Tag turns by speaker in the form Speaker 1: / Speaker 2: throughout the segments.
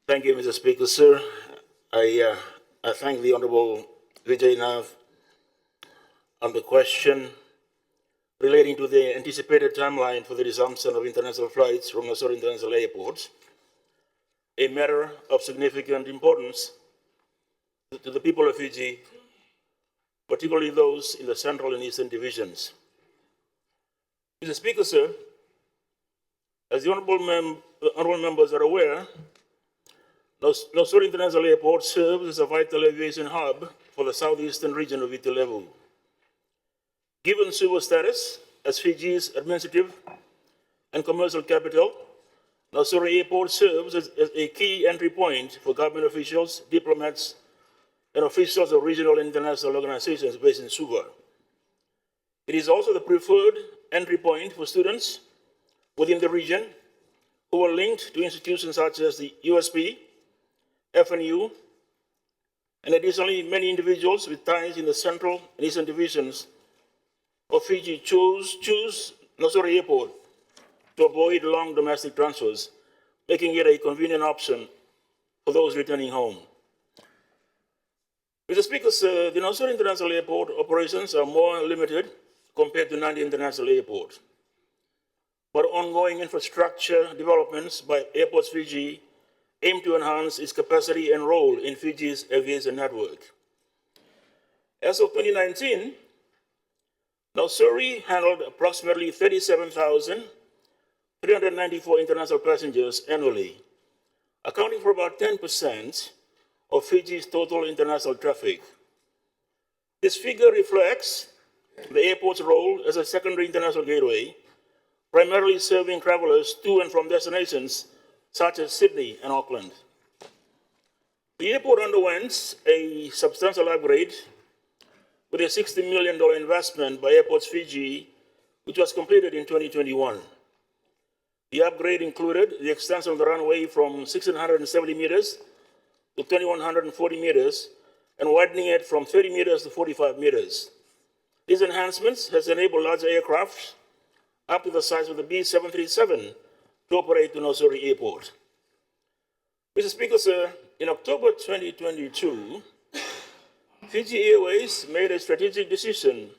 Speaker 1: Thank you, Mr. Speaker, sir. I thank the Honorable Vijay Nav on the question relating to the anticipated timeline for the resumption of international flights from Nausori International Airport, a matter of significant importance to the people of Fiji, particularly those in the Central and Eastern divisions. Mr. Speaker, sir, as the honorable members are aware, Nausori International Airport serves as a vital aviation hub for the southeastern region of Intl. Given Suva's status as Fiji's administrative and commercial capital, Nausori Airport serves as a key entry point for government officials, diplomats, and officials of regional and international organizations based in Suva. It is also the preferred entry point for students within the region who are linked to institutions such as the USP, FNU, and additionally many individuals with ties in the Central and Eastern divisions of Fiji choose Nausori Airport to avoid long domestic transfers, making it a convenient option for those returning home. Mr. Speaker, the Nausori International Airport operations are more limited compared to Nandi International Airport, but ongoing infrastructure developments by Airports Fiji aim to enhance its capacity and role in Fiji's aviation network. As of 2019, Nausori handled approximately 37,394 international passengers annually, accounting for about 10% of Fiji's total international traffic. This figure reflects the airport's role as a secondary international gateway, primarily serving travelers to and from destinations such as Sydney and Auckland. The airport underwent a substantial upgrade with a $60 million investment by Airports Fiji, which was completed in 2021. The upgrade included the extension of the runway from 1,670 meters to 2,140 meters and widening it from 30 meters to 45 meters. These enhancements has enabled larger aircraft up to the size of the B737 to operate to Nausori Airport. Mr. Speaker, sir, in October 2022, Fiji Airways made a strategic decision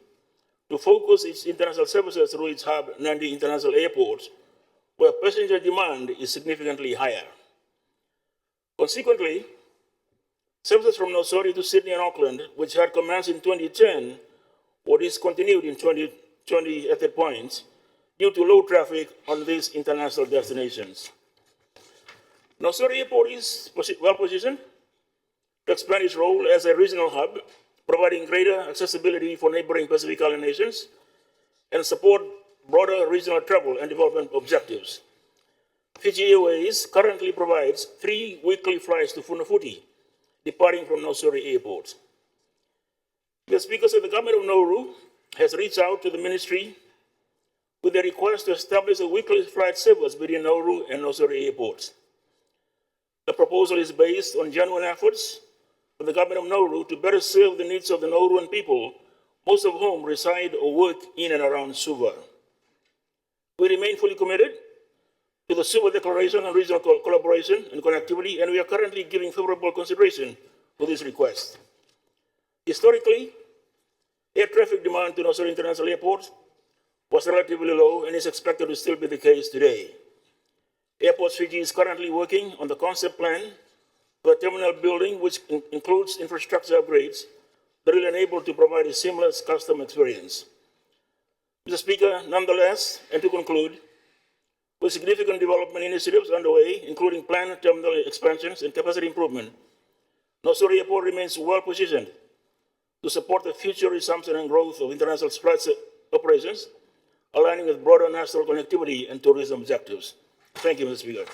Speaker 1: to focus its international services through its hub, Nandi International Airport, where passenger demand is significantly higher. Consequently, services from Nausori to Sydney and Auckland, which had commenced in 2010, were discontinued in 2020 at that point due to low traffic on these international destinations. Nausori Airport is well positioned to expand its role as a regional hub, providing greater accessibility for neighboring Pacific Island nations and support broader regional travel and development objectives. Fiji Airways currently provides 3 weekly flights to Funafuti, departing from Nausori Airport. The Speaker said the government of Nauru has reached out to the ministry with a request to establish a weekly flight service between Nauru and Nausori airports. The proposal is based on genuine efforts for the government of Nauru to better serve the needs of the Nauruan people, most of whom reside or work in and around Suva. We remain fully committed to the Suva Declaration on Regional Collaboration and Connectivity, and we are currently giving favorable consideration for this request. Historically, air traffic demand to Nausori International Airport was relatively low and is expected to still be the case today. Airports Fiji is currently working on the concept plan for a terminal building, which includes infrastructure upgrades that will enable to provide a seamless customer experience. Mr. Speaker, nonetheless, and to conclude, with significant development initiatives underway, including planned terminal expansions and capacity improvement, Nausori Airport remains well positioned to support the future resumption and growth of international flight operations, aligning with broader national connectivity and tourism objectives. Thank you, Mr. Speaker.